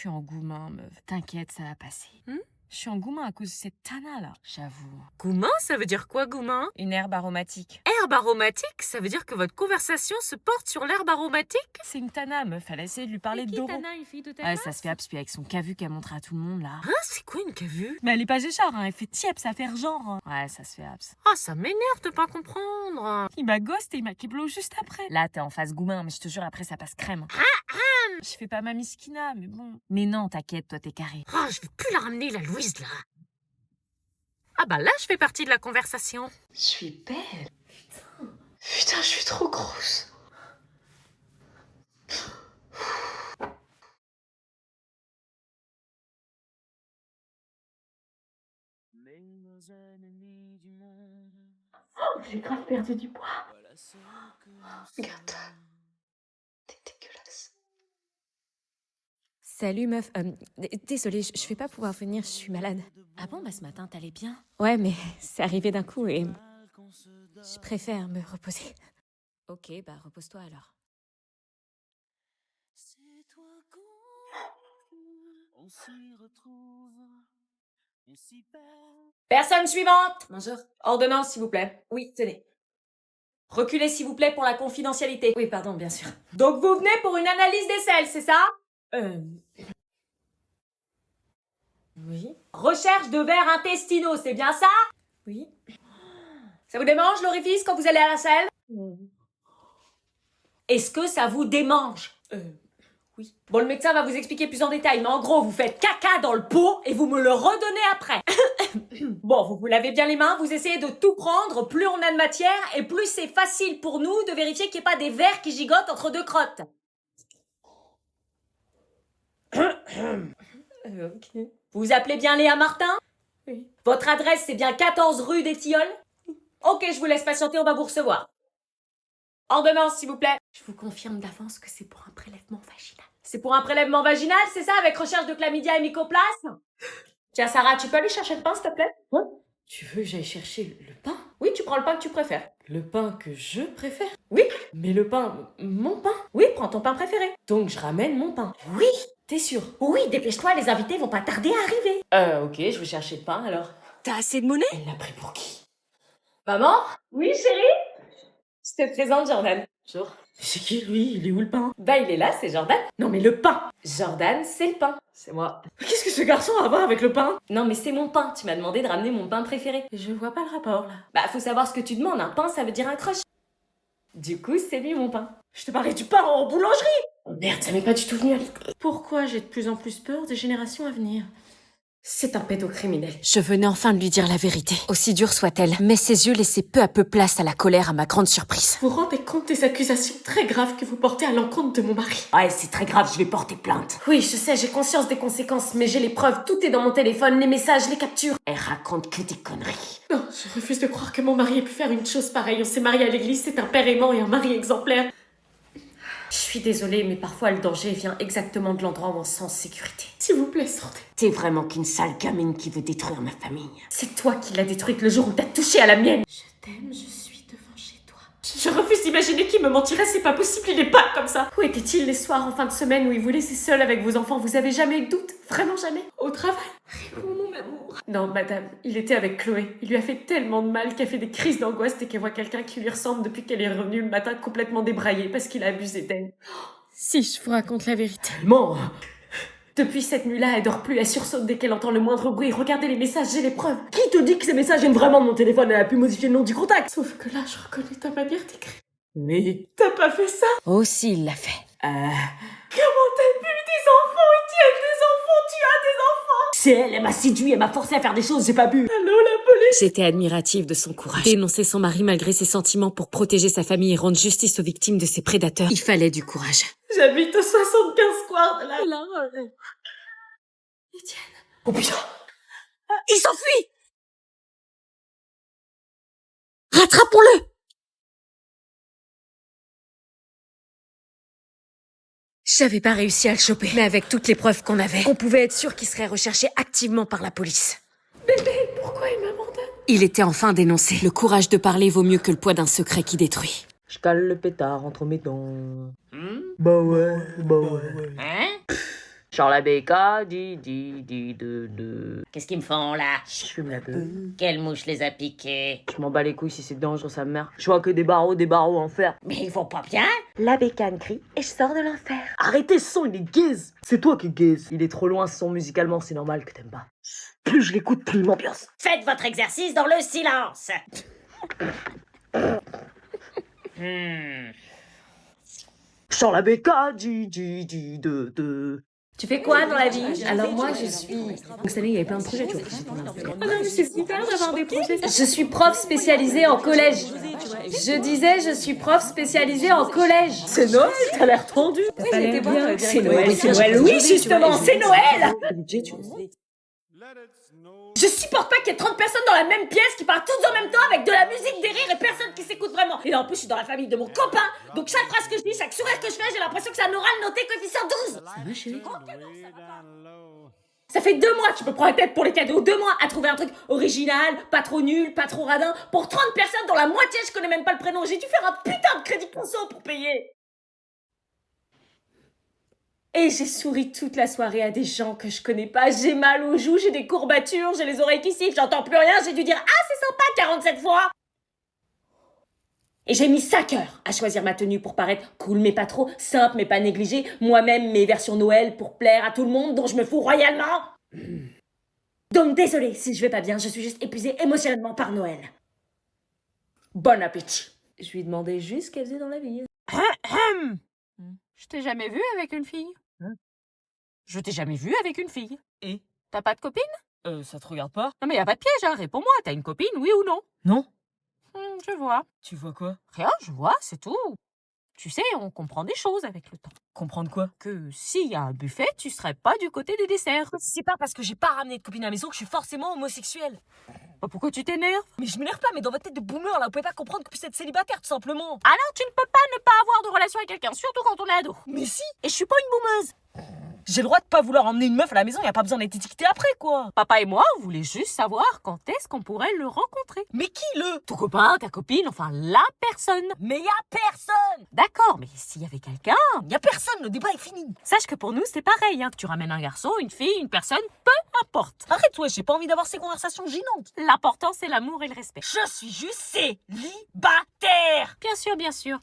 suis en goumin, meuf. T'inquiète, ça va passer. Je suis en goumin à cause de cette Tana, là, j'avoue. Goumin, ça veut dire quoi, goumin? Une herbe aromatique. Herbe aromatique? Ça veut dire que votre conversation se porte sur l'herbe aromatique? C'est une Tana, meuf. Elle a essayé de lui parler de Doro. Tana, une fille de ta Ouais, classe? ça se fait abs, puis avec son cavu qu'elle montre à tout le monde, là. Hein, c'est quoi une cavue? Mais elle est pas géchard, hein. Elle fait tiep, ça fait genre. Ouais, ça se fait abs. Ah, ça m'énerve de pas comprendre. Il m'a ghost et il m'a kiblo juste après. Là, t'es en face goumin, mais je te jure, après, ça passe crème. Je fais pas ma miskina, mais bon. Mais non, t'inquiète, toi, t'es carré. Ah, je vais plus la ramener, la Louise, là. Ah bah là, je fais partie de la conversation. Je suis belle. Putain, je suis trop grosse. Oh, j'ai grave perdu du poids. Regarde-toi. T'es dégueulasse. Salut meuf, désolée, je vais pas pouvoir venir, je suis malade. Ah bon, bah ce matin, t'allais bien? Ouais, mais c'est arrivé d'un coup et je préfère me reposer. Ok, bah repose-toi alors. Personne suivante. Bonjour. Ordonnance, s'il vous plaît. Oui, tenez. Reculez, s'il vous plaît, pour la confidentialité. Oui, pardon, bien sûr. Donc, vous venez pour une analyse des selles, c'est ça? Oui. Recherche de vers intestinaux, c'est bien ça? Oui. Ça vous démange l'orifice quand vous allez à la selle? Est-ce que ça vous démange? Oui. Bon, le médecin va vous expliquer plus en détail, mais en gros, vous faites caca dans le pot et vous me le redonnez après. Bon, vous vous lavez bien les mains, vous essayez de tout prendre, plus on a de matière et plus c'est facile pour nous de vérifier qu'il n'y ait pas des vers qui gigotent entre deux crottes. Ok. Vous vous appelez bien Léa Martin? Oui. Votre adresse, c'est bien 14 rue des Tilleuls? Ok, je vous laisse patienter, on va vous recevoir. Ordonnance, s'il vous plaît. Je vous confirme d'avance que c'est pour un prélèvement vaginal. C'est pour un prélèvement vaginal, c'est ça, avec recherche de chlamydia et mycoplasme? Tiens, Sarah, tu peux aller chercher le pain, s'il te plaît? Quoi? Tu veux que j'aille chercher le pain? Oui, tu prends le pain que tu préfères. Le pain que je préfère? Oui. Mais le pain, mon pain? Oui, prends ton pain préféré. Donc je ramène mon pain. Oui. T'es sûr? Oui, dépêche-toi, les invités vont pas tarder à arriver. Ok, je vais chercher le pain alors. T'as assez de monnaie? Elle l'a pris pour qui? Maman? Oui, chérie? Je te présente Jordan. Bonjour. C'est qui lui? Il est où le pain? Bah, il est là, c'est Jordan. Non mais le pain! Jordan, c'est le pain. C'est moi. Qu'est-ce que ce garçon a à voir avec le pain? Non, mais c'est mon pain. Tu m'as demandé de ramener mon pain préféré. Je vois pas le rapport là. Bah, faut savoir ce que tu demandes. Un pain, ça veut dire un crush. Du coup, c'est lui mon pain. Je te parlais du pain en boulangerie! Oh merde, ça m'est pas du tout venu à l'idée. Pourquoi j'ai de plus en plus peur des générations à venir? C'est un pédocriminel. Je venais enfin de lui dire la vérité, aussi dure soit-elle, mais ses yeux laissaient peu à peu place à la colère à ma grande surprise. Vous vous rendez compte des accusations très graves que vous portez à l'encontre de mon mari? Ouais, c'est très grave, je vais porter plainte. Oui, je sais, j'ai conscience des conséquences, mais j'ai les preuves. Tout est dans mon téléphone, les messages, les captures. Elle raconte que des conneries. Non, je refuse de croire que mon mari ait pu faire une chose pareille. On s'est mariés à l'église, c'est un père aimant et un mari exemplaire. Je suis désolée, mais parfois le danger vient exactement de l'endroit où on se sent en sécurité. S'il vous plaît, sortez. T'es vraiment qu'une sale gamine qui veut détruire ma famille. C'est toi qui l'as détruite le jour où t'as touché à la mienne. Je t'aime, je suis devant chez toi. Je refuse d'imaginer qu'il me mentirait, c'est pas possible, il est pas comme ça. Où était-il les soirs en fin de semaine où il vous laissait seul avec vos enfants? Vous avez jamais eu de doute? Vraiment jamais? Au travail? Réponds, mon amour. Non, madame, il était avec Chloé. Il lui a fait tellement de mal qu'elle fait des crises d'angoisse dès qu'elle voit quelqu'un qui lui ressemble depuis qu'elle est revenue le matin complètement débraillée parce qu'il a abusé d'elle. Si je vous raconte la vérité. Tellement. Depuis cette nuit-là, elle dort plus, elle sursaute dès qu'elle entend le moindre bruit. Regardez les messages, j'ai les preuves. Qui te dit que ces messages viennent vraiment de mon téléphone? Elle a pu modifier le nom du contact. Sauf que là, je reconnais ta manière d'écrire. Mais t'as pas fait ça? Oh si, il l'a fait. Comment t'as pu des enfants? Et tu as des enfants? Tu as des enfants? C'est elle, elle m'a séduit, elle m'a forcé à faire des choses, j'ai pas bu. Allô, la police? J'étais admirative de son courage. Dénoncer son mari malgré ses sentiments pour protéger sa famille et rendre justice aux victimes de ses prédateurs. Il fallait du courage. J'habite au 75 square de la... Etienne. Oh putain. Il s'enfuit! Rattrapons-le! J'avais pas réussi à le choper, mais avec toutes les preuves qu'on avait, on pouvait être sûr qu'il serait recherché activement par la police. Bébé, pourquoi il m'abandonne? Il était enfin dénoncé. Le courage de parler vaut mieux que le poids d'un secret qui détruit. Je cale le pétard entre mes dents. Bah ouais. Hein? Genre la BK, de. Qu'est-ce qu'ils me font là? Je fume la beuh. Quelle mouche les a piqués? Je m'en bats les couilles si c'est dangereux, sa mère. Je vois que des barreaux en fer. Mais ils vont pas bien? La bécane crie et je sors de l'enfer. Arrêtez ce son, il est gaze. C'est toi qui es gaze. Il est trop loin ce son musicalement, c'est normal que t'aimes pas. Plus je l'écoute, plus il m'ambiance. Faites votre exercice dans le silence. Je sors la bécane, de. Tu fais quoi dans la vie? Alors moi, je suis... Vous savez, il y avait plein de projets, tu vois. Ah non, mais c'est super d'avoir des projets. Je suis prof spécialisée en collège. Je disais, je suis prof spécialisée en collège. C'est Noël, t'as l'air tendu. T'as pas l'air bien. C'est Noël, oui, justement, c'est Noël. Je supporte pas qu'il y ait 30 personnes dans la même pièce qui parlent toutes en même temps avec de la musique, des rires et personne qui s'écoute vraiment. Et là, en plus, je suis dans la famille de mon copain, donc chaque phrase que je dis, chaque sourire que je fais, j'ai l'impression que c'est un oral noté coefficient 12. Ça va, chérie? Ça fait 2 mois que je me prends la tête pour les cadeaux, 2 mois à trouver un truc original, pas trop nul, pas trop radin, pour 30 personnes dont la moitié je connais même pas le prénom. J'ai dû faire un putain de crédit conso pour payer. Et j'ai souri toute la soirée à des gens que je connais pas. J'ai mal aux joues, j'ai des courbatures, j'ai les oreilles qui sifflent, j'entends plus rien. J'ai dû dire « Ah, c'est sympa 47 fois !» Et j'ai mis 5 heures à choisir ma tenue pour paraître cool mais pas trop, simple mais pas négligée, moi-même mes versions Noël pour plaire à tout le monde dont je me fous royalement. Donc désolée si je vais pas bien, je suis juste épuisée émotionnellement par Noël. Bon appétit. Je lui demandais juste ce qu'elle faisait dans la vie. Je t'ai jamais vu avec une fille. Je t'ai jamais vu avec une fille. Et T'as pas de copine? ça te regarde pas? Non mais y a pas de piège, hein. Réponds-moi, t'as une copine, oui ou non? Non. Je vois. Tu vois quoi? Rien, je vois, c'est tout. Tu sais, on comprend des choses avec le temps. Comprendre quoi? Que s'il y a un buffet, tu serais pas du côté des desserts. C'est pas parce que j'ai pas ramené de copine à la maison que je suis forcément homosexuel. Bah, pourquoi tu t'énerves? Mais je m'énerve pas, mais dans votre tête de boomer là, vous pouvez pas comprendre que je puisse être célibataire tout simplement. Alors tu ne peux pas ne pas avoir de relation avec quelqu'un, surtout quand on est ado. Mais si, Et je suis pas une boumeuse. j'ai le droit de pas vouloir emmener une meuf à la maison, y a pas besoin d'être étiqueté après quoi. Papa et moi, on voulait juste savoir quand est-ce qu'on pourrait le rencontrer. Mais qui le? Ton copain, ta copine, enfin la personne. Mais y a personne. D'accord, mais s'il y avait quelqu'un, Y a personne, le débat est fini. sache que pour nous c'est pareil, hein, que tu ramènes un garçon, une fille, une personne, peu importe. Arrête, ouais, j'ai pas envie d'avoir ces conversations gênantes. L'important c'est l'amour et le respect. Je suis juste célibataire. Bien sûr, bien sûr.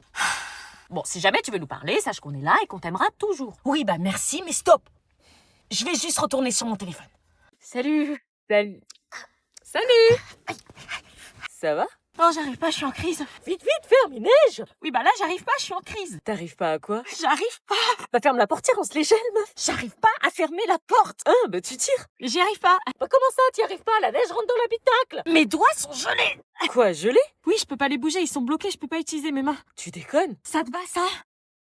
Bon, si jamais tu veux nous parler, sache qu'on est là et qu'on t'aimera toujours. Oui, bah merci, mais stop. Je vais juste retourner sur mon téléphone. Salut. Salut. Salut. Ça va? Oh, j'arrive pas, je suis en crise. Vite, ferme, il neige. Oui, bah là, j'arrive pas, je suis en crise. T'arrives pas à quoi? J'arrive pas. Bah ferme la portière, on se les gèle, meuf. J'arrive pas à fermer la porte. Hein, bah tu tires. J'y arrive pas. Bah comment ça, t'y arrives pas? La neige rentre dans l'habitacle. Mes doigts sont gelés. Quoi, gelé? Oui, je peux pas les bouger, ils sont bloqués, je peux pas utiliser mes mains. Tu déconnes? Ça te va, ça?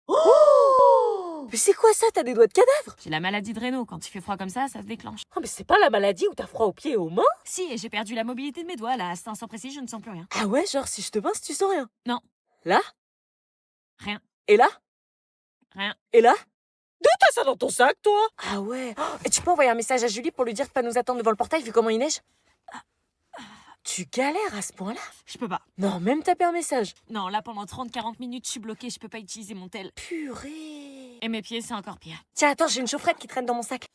Oh! Mais c'est quoi ça? T'as des doigts de cadavre? J'ai la maladie de Raynaud, quand il fait froid comme ça se déclenche. Oh mais c'est pas la maladie où t'as froid aux pieds et aux mains? Si, et j'ai perdu la mobilité de mes doigts, là, à cet instant précis, je ne sens plus rien. Ah ouais, genre si je te pince, tu sens rien? Non. Là? Rien. Et là? Rien. Et là? D'où t'as ça dans ton sac, toi? Ah ouais. Oh, et tu peux envoyer un message à Julie pour lui dire de pas nous attendre devant le portail vu comment il neige? Tu galères à ce point-là? Je peux pas. Non, même taper un message. Non, là, pendant 30-40 minutes, je suis bloquée, je peux pas utiliser mon tel. Purée. Et mes pieds, c'est encore pire. Tiens, attends, j'ai une chaufferette qui traîne dans mon sac.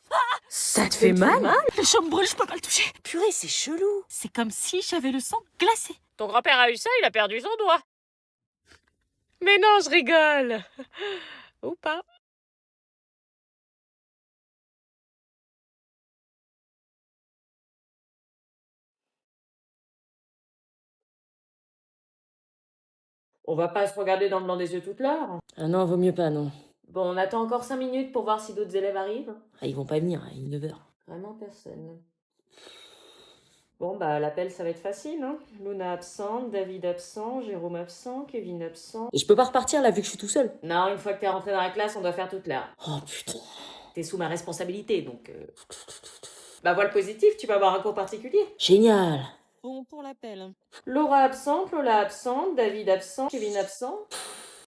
Ça te fait mal? Le champ me brûle, je peux pas le toucher. Purée, c'est chelou. C'est comme si j'avais le sang glacé. Ton grand-père a eu ça, il a perdu son doigt. Mais non, je rigole. Ou pas. On va pas se regarder dans le blanc des yeux toute l'heure. Ah non, vaut mieux pas, non. Bon, on attend encore 5 minutes pour voir si d'autres élèves arrivent. Ah, ils vont pas venir, il est 9h. Vraiment personne. Bon, bah l'appel, ça va être facile, hein. Luna absente, David absent, Jérôme absent, Kevin absent. Et je peux pas repartir là vu que je suis tout seul. Non, une fois que t'es rentré dans la classe, on doit faire toute l'heure. Oh putain. T'es sous ma responsabilité, donc... Bah, vois le positif, tu vas avoir un cours particulier. Génial. Bon, pour l'appel. Laura absente, Lola absente, David absent, Kevin absent.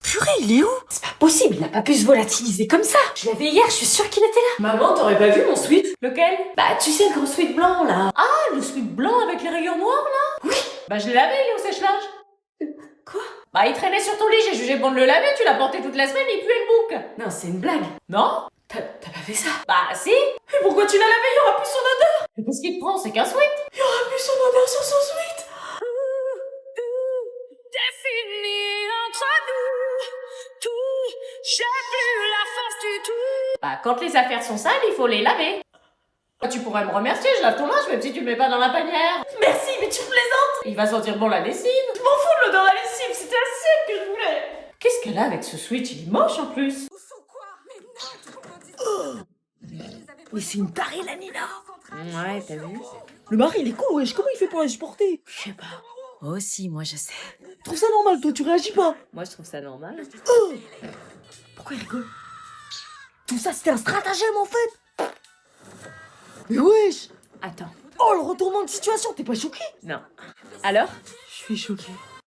Purée, il est où? C'est pas possible, il a pas pu se volatiliser comme ça. Je l'avais hier, je suis sûre qu'il était là. Maman, t'aurais pas vu mon sweat? Lequel? Bah, tu sais, le gros sweat blanc, là. Ah, le sweat blanc avec les rayures noires, là? Oui. Bah, je l'ai lavé, il est au sèche-linge. Quoi? Bah, il traînait sur ton lit, j'ai jugé bon de le laver, tu l'as porté toute la semaine, il puait le bouc. Non, c'est une blague. Non? T'as pas fait ça? Bah si. Et pourquoi tu l'as lavé? Il y aura plus son odeur. Mais qu'est-ce qu'il te prend? C'est qu'un sweat. Il y aura plus son odeur sur son sweat. Bah quand les affaires sont sales, il faut les laver. Tu pourrais me remercier, je lave ton linge même si tu le mets pas dans la panière. Merci, mais tu plaisantes. Il va sentir bon la lessive. Je m'en fous de l'odeur de la lessive, c'était la sienne que je voulais. Qu'est-ce qu'elle a avec ce switch? Il est moche en plus. Mais c'est une tarée, la Nina. Ouais, t'as vu? Le mari, il est con, wesh. Comment il fait pour la supporter? Je sais pas. Oh si, moi je sais. Je trouve ça normal, toi, tu réagis pas. Moi je trouve ça normal. Pourquoi il rigole? Tout ça, c'était un stratagème, en fait. Mais wesh. Attends. Oh, le retournement de situation, t'es pas choqué? Non. Alors? Je suis choqué.